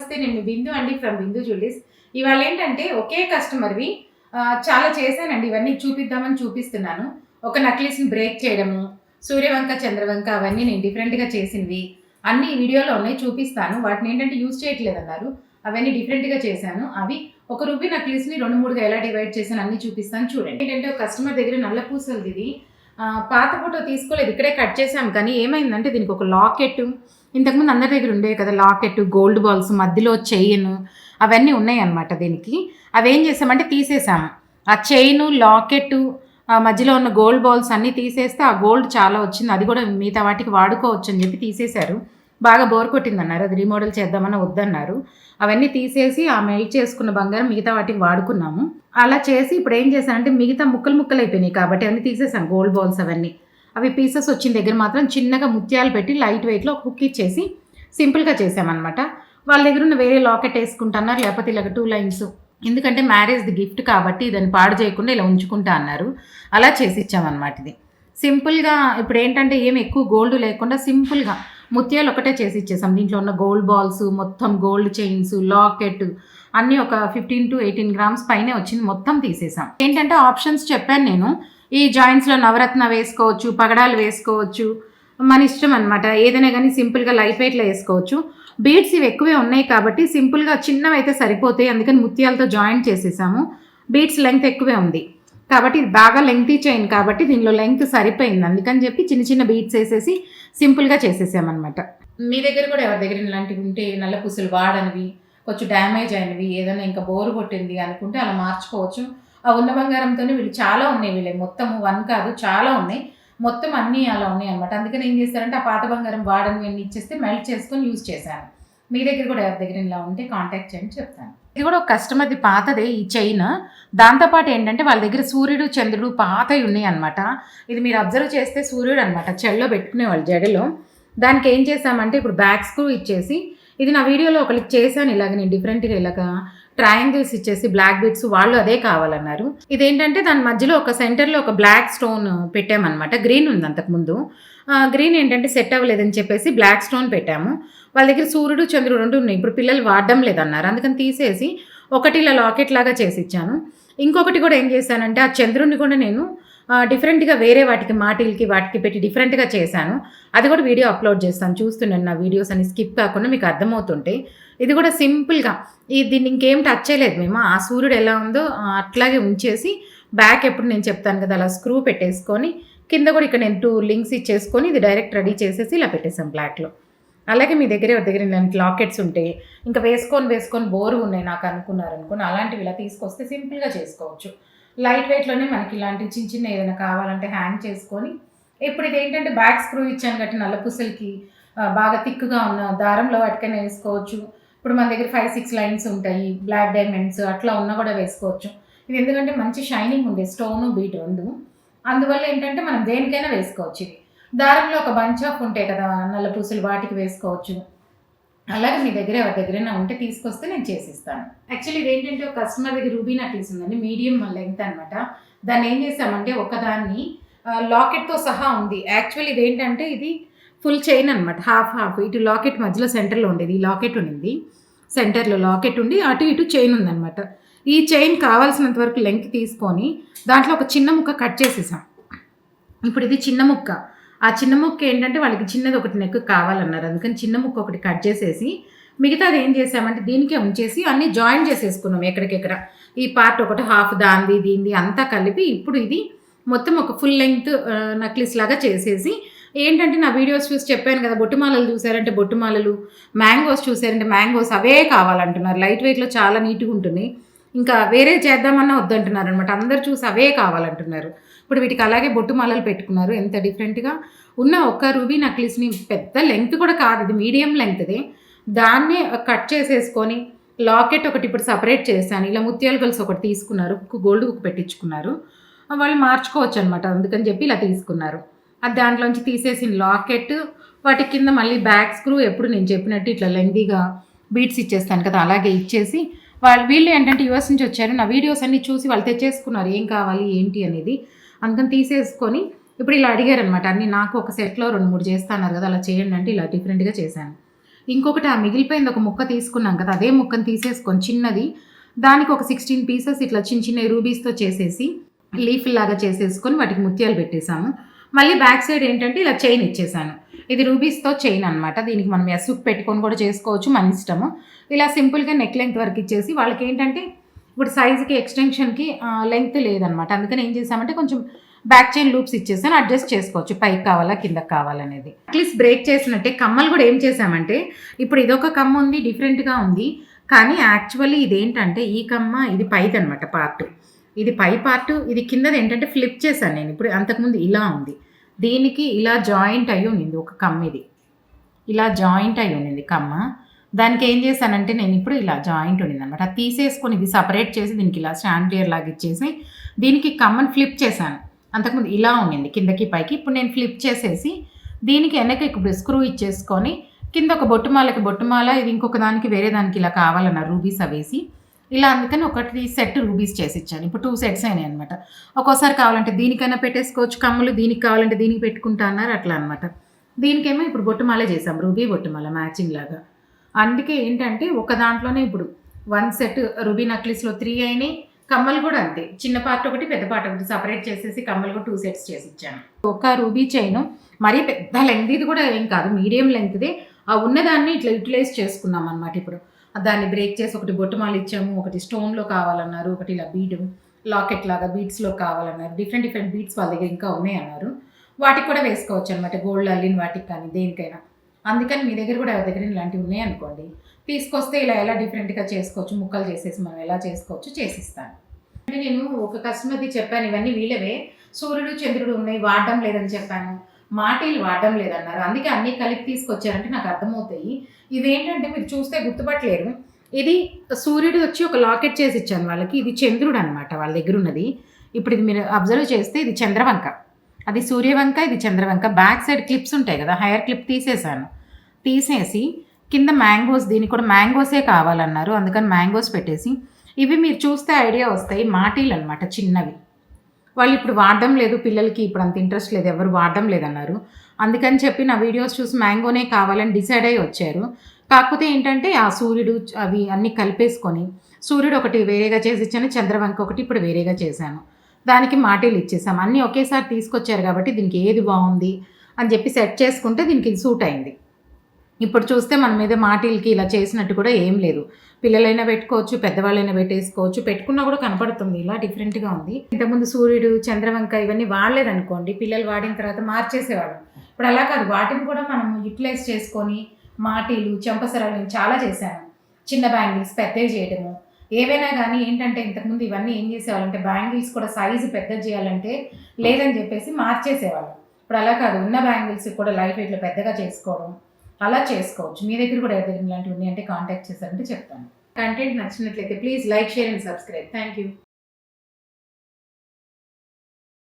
నమస్తే. నేను మీ బిందు అండి ఫ్రమ్ బిందు జ్యువెలరీస్. ఇవాళ ఏంటంటే ఒకే కస్టమర్‌వి చాలా చేశానండి. ఇవన్నీ చూపిద్దామని చూపిస్తున్నాను. ఒక నక్లీస్‌ని బ్రేక్ చేయడము, సూర్యవంక, చంద్రవంక అవన్నీ నేను డిఫరెంట్‌గా చేసినవి అన్నీ ఈ వీడియోలో ఉన్నాయి, చూపిస్తాను. వాటిని ఏంటంటే యూజ్ చేయట్లేదన్నారు. అవన్నీ డిఫరెంట్‌గా చేశాను. అవి ఒక రూబీ నక్లీస్‌ని 2, 3గా ఎలా డివైడ్ చేశానో అన్నీ చూపిస్తాను చూడండి. ఏంటంటే ఒక కస్టమర్ దగ్గర నల్ల పూసలదిది పాత ఫోటో తీసుకోలేదు. ఇక్కడే కట్ చేశాం. కానీ ఏమైందంటే దీనికి ఒక లాకెట్టు, ఇంతకుముందు అందరి దగ్గర ఉండేవి కదా లాకెట్టు, గోల్డ్ బాల్స్, మధ్యలో చైన్ అవన్నీ ఉన్నాయన్నమాట దీనికి. అవేం చేసామంటే తీసేసాము. ఆ చైను, లాకెట్టు, మధ్యలో ఉన్న గోల్డ్ బాల్స్ అన్నీ తీసేస్తే ఆ గోల్డ్ చాలా వచ్చింది. అది కూడా మిగతా వాటికి వాడుకోవచ్చు అని చెప్పి తీసేశారు. బాగా బోర్ కొట్టిందన్నారు. అది రీమోడల్ చేద్దామని వద్దన్నారు. అవన్నీ తీసేసి ఆ మెల్ట్ చేసుకున్న బంగారం మిగతా వాటికి వాడుకున్నాము. అలా చేసి ఇప్పుడు ఏం చేశానంటే మిగతా ముక్కలు అయిపోయినాయి కాబట్టి అన్నీ తీసేసాను. గోల్డ్ బాల్స్ అవన్నీ అవి పీసెస్ వచ్చిన దగ్గర మాత్రం చిన్నగా ముత్యాలు పెట్టి లైట్ వెయిట్లో ఒక హుక్ ఇచ్చేసి సింపుల్గా చేసామన్నమాట. వాళ్ళ దగ్గర ఉన్న వేరే లాకెట్ వేసుకుంటున్నారు, లేకపోతే ఇలాగ 2 లైన్స్, ఎందుకంటే మ్యారేజ్ది గిఫ్ట్ కాబట్టి దాన్ని పాడు చేయకుండా ఇలా ఉంచుకుంటా అన్నారు. అలా చేసి ఇచ్చామన్నమాట. ఇది సింపుల్గా ఇప్పుడు ఏంటంటే ఏమి ఎక్కువ గోల్డ్ లేకుండా సింపుల్గా ముత్యాలు ఒకటే చేసి ఇచ్చేసాం. దీంట్లో ఉన్న గోల్డ్ బాల్స్, మొత్తం గోల్డ్ చైన్స్, లాకెట్ అన్నీ ఒక 15 to 18 గ్రామ్స్ పైనే వచ్చింది. మొత్తం తీసేసాం. ఏంటంటే ఆప్షన్స్ చెప్పాను నేను. ఈ జాయింట్స్లో నవరత్న వేసుకోవచ్చు, పగడాలు వేసుకోవచ్చు, మన ఇష్టం అనమాట. ఏదైనా కానీ సింపుల్గా లైట్ వెయిట్లో వేసుకోవచ్చు. బీడ్స్ ఇవి ఎక్కువే ఉన్నాయి కాబట్టి సింపుల్గా చిన్నవి అయితే సరిపోతాయి. అందుకని ముత్యాలతో జాయింట్ చేసేసాము. బీడ్స్ లెంగ్త్ ఎక్కువే ఉంది కాబట్టి ఇది బాగా లెంగ్తీ చైన్ కాబట్టి దీనిలో లెంగ్త్ సరిపోయింది. అందుకని చెప్పి చిన్న చిన్న బీడ్స్ వేసేసి సింపుల్గా చేసేసామన్నమాట. మీ దగ్గర కూడా ఎవరి దగ్గర ఇలాంటివి ఉంటే, నల్ల పూసలు వాడనివి, కొంచెం డ్యామేజ్ అయినవి, ఏదైనా ఇంకా బోరు కొట్టింది అనుకుంటే అలా మార్చుకోవచ్చు. ఆ ఉన్న బంగారంతోనే వీళ్ళు చాలా ఉన్నాయి. వీళ్ళే మొత్తము 1 కాదు చాలా ఉన్నాయి. మొత్తం అన్నీ అలా ఉన్నాయి అనమాట. అందుకని ఏం చేస్తారంటే ఆ పాత బంగారం వాడని అన్నీ ఇచ్చేస్తే మెల్ట్ చేసుకొని యూజ్ చేశాను. మీ దగ్గర కూడా ఎవరి దగ్గర ఇలా ఉంటే కాంటాక్ట్ చేయండి, చెప్తాను. ఇది కూడా ఒక కస్టమర్ది పాతదే ఈ చైన్. దాంతోపాటు ఏంటంటే వాళ్ళ దగ్గర సూర్యుడు, చంద్రుడు పాతవి ఉన్నాయి అనమాట. ఇది మీరు అబ్జర్వ్ చేస్తే సూర్యుడు అనమాట, చెల్లో పెట్టుకునేవాళ్ళు జడలో. దానికి ఏం చేసామంటే ఇప్పుడు బ్యాక్ స్క్రూ ఇచ్చేసి, ఇది నా వీడియోలో ఒకరికి చేశాను ఇలాగ, నేను డిఫరెంట్గా ఇలాగా ట్రయాంగిల్స్ ఇచ్చేసి బ్లాక్ బీడ్స్, వాళ్ళు అదే కావాలన్నారు. ఇదేంటంటే దాని మధ్యలో ఒక సెంటర్లో ఒక బ్లాక్ స్టోన్ పెట్టామన్నమాట. గ్రీన్ ఉంది అంతకుముందు, గ్రీన్ ఏంటంటే సెట్ అవ్వలేదని చెప్పేసి బ్లాక్ స్టోన్ పెట్టాము. వాళ్ళ దగ్గర సూర్యుడు, చంద్రుడు 2 ఉన్నాయి. ఇప్పుడు పిల్లలు వాడడం లేదన్నారు. అందుకని తీసేసి ఒకటి ఇలా లాకెట్ లాగా చేసి ఇచ్చాను. ఇంకొకటి కూడా ఏం చేశానంటే ఆ చంద్రుడిని కూడా నేను డిఫరెంట్గా వేరే వాటికి, మాటిల్కి వాటికి పెట్టి డిఫరెంట్గా చేశాను. అది కూడా వీడియో అప్లోడ్ చేస్తాను, చూస్తున్నాను. నా వీడియోస్ అని స్కిప్ కాకుండా మీకు అర్థమవుతుంటే. ఇది కూడా సింపుల్గా దీన్ని ఇంకేం టచ్ చేయలేదు మేము. ఆ సూర్యుడు ఎలా ఉందో అట్లాగే ఉంచేసి బ్యాక్ ఎప్పుడు నేను చెప్తాను కదా అలా స్క్రూ పెట్టేసుకొని కింద కూడా ఇక్కడ నేను 2 లింక్స్ ఇచ్చేసుకొని ఇది డైరెక్ట్ రెడీ చేసేసి ఇలా పెట్టేసాం బ్లాక్లో. అలాగే మీ దగ్గర ఎవరి దగ్గర ఇలాంటి లాకెట్స్ ఉంటే, ఇంకా వేసుకొని బోరు ఉన్నాయి నాకు అనుకున్నారనుకోని, అలాంటివి ఇలా తీసుకొస్తే సింపుల్గా చేసుకోవచ్చు. లైట్ వెయిట్లోనే మనకి ఇలాంటివి చిన్న చిన్న ఏదైనా కావాలంటే హ్యాంగ్ చేసుకొని. ఇప్పుడు ఇది ఏంటంటే బ్యాక్ స్క్రూ ఇచ్చాను కాబట్టి నల్ల పూసలకి బాగా థిక్గా ఉన్న దారంలో వాటికైనా వేసుకోవచ్చు. ఇప్పుడు మన దగ్గర 5, 6 లైన్స్ ఉంటాయి, బ్లాక్ డైమండ్స్ అట్లా ఉన్నా కూడా వేసుకోవచ్చు. ఇది ఎందుకంటే మంచి షైనింగ్ ఉండే స్టోను, బీట్ 2. అందువల్ల ఏంటంటే మనం దేనికైనా వేసుకోవచ్చు. ఇది దారంలో ఒక బంచ్ ఆఫ్ ఉంటాయి కదా నల్ల పూసలు, వాటికి వేసుకోవచ్చు. అలాగే మీ దగ్గర ఎవరి దగ్గరైనా ఉంటే తీసుకొస్తే నేను చేసిస్తాను. యాక్చువల్లీ ఇది ఏంటంటే ఒక కస్టమర్ దగ్గర రూబీ నక్లీస్ ఉందండి, మీడియం లెంగ్త్ అనమాట. దాన్ని ఏం చేసామంటే ఒకదాన్ని లాకెట్తో సహా ఉంది. యాక్చువల్లీ ఇది ఏంటంటే ఇది ఫుల్ చైన్ అనమాట, హాఫ్. ఇటు లాకెట్ మధ్యలో సెంటర్లో ఉండేది, ఈ లాకెట్ ఉండింది. సెంటర్లో లాకెట్ ఉండి అటు ఇటు చైన్ ఉందనమాట. ఈ చైన్ కావాల్సినంత వరకు లెంగ్త్ తీసుకొని దాంట్లో ఒక చిన్న ముక్క కట్ చేసేసాం. ఇప్పుడు ఇది చిన్న ముక్క. ఆ చిన్న ముక్క ఏంటంటే వాళ్ళకి చిన్నది ఒకటి నెక్ కావాలన్నారు. అందుకని చిన్న ముక్క ఒకటి కట్ చేసేసి మిగతాది ఏం చేసామంటే దీనికే ఉంచేసి అన్నీ జాయిన్ చేసేసుకున్నాం ఎక్కడికెక్కడ. ఈ పార్ట్ ఒకటి హాఫ్ దాంది దీంది అంతా కలిపి ఇప్పుడు ఇది మొత్తం ఒక ఫుల్ లెంగ్త్ నక్లీస్ లాగా చేసేసి, ఏంటంటే నా వీడియోస్ చూసి చెప్పాను కదా, బొట్టుమాలలు చూసారంటే బొట్టుమాలలు, మ్యాంగోస్ చూసారంటే మ్యాంగోస్ అవే కావాలంటున్నారు. లైట్ వెయిట్లో చాలా నీట్గా ఉంటుంది. ఇంకా వేరే చేద్దామన్నా వద్దంటున్నారు అనమాట. అందరు చూసి అవే కావాలంటున్నారు. ఇప్పుడు వీటికి అలాగే బొట్టుమాలలు పెట్టుకున్నారు. ఎంత డిఫరెంట్గా ఉన్న ఒక రూబీ నక్లీస్ని, పెద్ద లెంగ్త్ కూడా కాదు, ఇది మీడియం లెంగ్త్దే, దాన్ని కట్ చేసేసుకొని లాకెట్ ఒకటి ఇప్పుడు సపరేట్ చేశాను. ఇలా ముత్యాల గొలుసు ఒకటి తీసుకున్నారు, గోల్డ్ హుక్ పెట్టించుకున్నారు. వాళ్ళు మార్చుకోవచ్చు అనమాట. అందుకని చెప్పి ఇలా తీసుకున్నారు. అది దాంట్లోంచి తీసేసిన లాకెట్, వాటి కింద మళ్ళీ బ్యాక్ స్క్రూ ఎప్పుడు నేను చెప్పినట్టు ఇట్లా లెంగ్తీగా బీడ్స్ ఇచ్చేస్తాను కదా అలాగే ఇచ్చేసి, వీళ్ళు ఏంటంటే యూఎస్ నుంచి వచ్చారు. నా వీడియోస్ అన్నీ చూసి వాళ్ళు తెచ్చేసుకున్నారు ఏం కావాలి ఏంటి అనేది. అందుకని తీసేసుకొని ఇప్పుడు ఇలా అడిగారనమాట. అన్నీ నాకు ఒక సెట్లో 2, 3 చేస్తున్నారు కదా, అలా చేయండి అంటే ఇలా డిఫరెంట్గా చేశాను. ఇంకొకటి ఆ మిగిలిపోయింది ఒక ముక్క తీసుకున్నాం కదా, అదే ముక్కను తీసేసుకొని చిన్నది దానికి ఒక 16 పీసెస్ ఇట్లా చిన్న చిన్న రూబీస్తో చేసేసి లీఫ్ లాగా చేసేసుకొని వాటికి ముత్యాలు పెట్టేశాము. మళ్ళీ బ్యాక్ సైడ్ ఏంటంటే ఇలా చైన్ ఇచ్చేసాను. ఇది రూబీస్తో చైన్ అనమాట. దీనికి మనం ఎస్సుకు పెట్టుకొని కూడా చేసుకోవచ్చు, మన ఇష్టము. ఇలా సింపుల్గా నెక్ లెంత్ వరకు ఇచ్చేసి వాళ్ళకి ఏంటంటే ఇప్పుడు సైజుకి ఎక్స్టెన్షన్కి లెంగ్త్ లేదనమాట. అందుకని ఏం చేసామంటే కొంచెం బ్యాక్ చైన్ లూప్స్ ఇచ్చేసాను, అడ్జస్ట్ చేసుకోవచ్చు పైకి కావాలా కిందకి కావాలనేది. అట్లీస్ట్ బ్రేక్ చేసినట్టే కమ్మలు కూడా ఏం చేసామంటే ఇప్పుడు ఇదొక కమ్మ ఉంది, డిఫరెంట్గా ఉంది. కానీ యాక్చువల్లీ ఇదేంటంటే ఈ కమ్మ ఇది పైది అనమాట పార్ట్, ఇది పై పార్ట్, ఇది కిందది ఏంటంటే ఫ్లిప్ చేశాను నేను. ఇప్పుడు అంతకుముందు ఇలా ఉంది, దీనికి ఇలా జాయింట్ అయ్యి ఉండింది ఒక కమ్మ, ఇది ఇలా జాయింట్ అయ్యి ఉండింది కమ్మ. దానికి ఏం చేశానంటే నేను ఇప్పుడు ఇలా జాయింట్ ఉండింది అనమాట, అది తీసేసుకొని ఇది సపరేట్ చేసి దీనికి ఇలా షాండియర్ లాగా ఇచ్చేసి దీనికి కమ్మని ఫ్లిప్ చేశాను. అంతకుముందు ఇలా ఉండింది కిందకి పైకి, ఇప్పుడు నేను ఫ్లిప్ చేసేసి దీనికి వెనక ఇప్పుడు స్క్రూ ఇచ్చేసుకొని కింద ఒక బొట్టుమాల ఇది ఇంకొక దానికి వేరే దానికి ఇలా కావాలన్నారు రూబీస్ అవేసి ఇలా. అందుకని ఒకటి సెట్ రూబీస్ చేసి ఇచ్చాను. ఇప్పుడు 2 సెట్స్ అయినాయి అనమాట. ఒక్కోసారి కావాలంటే దీనికైనా పెట్టేసుకోవచ్చు కమ్ములు, దీనికి కావాలంటే దీనికి పెట్టుకుంటా అన్నారు అట్లా అనమాట. దీనికేమో ఇప్పుడు బొట్టుమాల చేసాం, రూబీ బొట్టుమాల మ్యాచింగ్ లాగా. అందుకే ఏంటంటే ఒక దాంట్లోనే ఇప్పుడు 1 సెట్ రూబీ నక్లీస్లో 3 అయినాయి, కమ్మలు కూడా అంతే, చిన్న పార్ట్ ఒకటి పెద్ద పార్ట్ ఒకటి సపరేట్ చేసేసి కమ్మలు కూడా 2 సెట్స్ చేసి ఇచ్చాను. ఒక రూబీ చైన్ మరీ పెద్ద లెంగ్త్ ఇది కూడా ఏం కాదు, మీడియం లెంగ్త్దే. ఆ ఉన్నదాన్ని ఇట్లా యూటిలైజ్ చేసుకున్నాం అనమాట. ఇప్పుడు దాన్ని బ్రేక్ చేసి ఒకటి బొట్టుమాల ఇచ్చాము, ఒకటి స్టోన్లో కావాలన్నారు, ఒకటి ఇలా బీడ్ లాకెట్ లాగా బీడ్స్లో కావాలన్నారు. డిఫరెంట్ బీడ్స్ వాళ్ళ దగ్గర ఇంకా ఉన్నాయి అన్నారు, వాటికి కూడా వేసుకోవచ్చు అనమాట, గోల్డ్ అల్లిన వాటికి కానీ దేనికైనా. అందుకని మీ దగ్గర కూడా ఎవరి దగ్గర ఇలాంటివి ఉన్నాయి అనుకోండి, తీసుకొస్తే ఇలా ఎలా డిఫరెంట్గా చేసుకోవచ్చు, ముక్కలు చేసేసి మనం ఎలా చేసుకోవచ్చు చేసిస్తాను. అంటే నేను ఒక కస్టమర్ది చెప్పాను, ఇవన్నీ వీళ్ళవే, సూర్యుడు చంద్రుడు ఉన్నాయి వాడడం లేదని చెప్పాను, మాటీలు వాడడం లేదన్నారు. అందుకే అన్నీ కలిపి తీసుకొచ్చారంటే నాకు అర్థమవుతాయి. ఇవేంటంటే మీరు చూస్తే గుర్తుపట్టలేరు, ఇది సూర్యుడు వచ్చి ఒక లాకెట్ చేసి ఇచ్చాను వాళ్ళకి, ఇది చంద్రుడు అనమాట వాళ్ళ దగ్గర ఉన్నది. ఇప్పుడు ఇది మీరు అబ్జర్వ్ చేస్తే ఇది చంద్రవంక, అది సూర్యవంక, ఇది చంద్రవంక. బ్యాక్ సైడ్ క్లిప్స్ ఉంటాయి కదా, హెయిర్ క్లిప్ తీసేసాను, తీసేసి కింద మ్యాంగోస్, దీనికి కూడా మ్యాంగోసే కావాలన్నారు, అందుకని మ్యాంగోస్ పెట్టేసి ఇవి మీరు చూస్తే ఐడియా వస్తాయి, మాటీలు అనమాట చిన్నవి. వాళ్ళు ఇప్పుడు వాడడం లేదు, పిల్లలకి ఇప్పుడు అంత ఇంట్రెస్ట్ లేదు, ఎవరు వాడడం లేదన్నారు. అందుకని చెప్పి నా వీడియోస్ చూసి మ్యాంగోనే కావాలని డిసైడ్ అయ్యి వచ్చారు. కాకపోతే ఏంటంటే ఆ సూర్యుడు అవి అన్నీ కలిపేసుకొని సూర్యుడు ఒకటి వేరేగా చేసి ఇచ్చాను, చంద్రవంక ఒకటి ఇప్పుడు వేరేగా చేశాను, దానికి మాటీలు ఇచ్చేసాం. అన్నీ ఒకేసారి తీసుకొచ్చారు కాబట్టి దీనికి ఏది బాగుంది అని చెప్పి సెట్ చేసుకుంటే దీనికి ఇది సూట్ అయింది. ఇప్పుడు చూస్తే మన మీద మాటీలకి ఇలా చేసినట్టు కూడా ఏం లేదు, పిల్లలైనా పెట్టుకోవచ్చు, పెద్దవాళ్ళైనా పెట్టేసుకోవచ్చు, పెట్టుకున్నా కూడా కనపడుతుంది, ఇలా డిఫరెంట్గా ఉంది. ఇంతకుముందు సూర్యుడు చంద్రవంక ఇవన్నీ వాడలేదనుకోండి, పిల్లలు వాడిన తర్వాత మార్చేసేవాడు. ఇప్పుడు అలా కాదు, వాటిని కూడా మనం యూటిలైజ్ చేసుకొని మాటీలు, చెంపసరాలు నేను చాలా చేశాను, చిన్న బ్యాంగిల్స్ పెద్దవి చేయడము. ఏవైనా కానీ ఏంటంటే ఇంతకుముందు ఇవన్నీ ఏం చేసేవాళ్ళంటే బ్యాంగిల్స్ కూడా సైజు పెద్దది చేయాలంటే లేదని చెప్పేసి మార్చేసేవాళ్ళు. ఇప్పుడు అలా కాదు, ఉన్న బ్యాంగిల్స్ కూడా లైట్ వెయిట్లో పెద్దగా చేసుకోవడం అలా చేసుకోవచ్చు. మీ దగ్గర కూడా ఎవరి దగ్గర ఇలాంటివి ఉన్నాయంటే కాంటాక్ట్ చేశారంటే చెప్తాను. కంటెంట్ నచ్చినట్లయితే please like, share and subscribe. Thank you.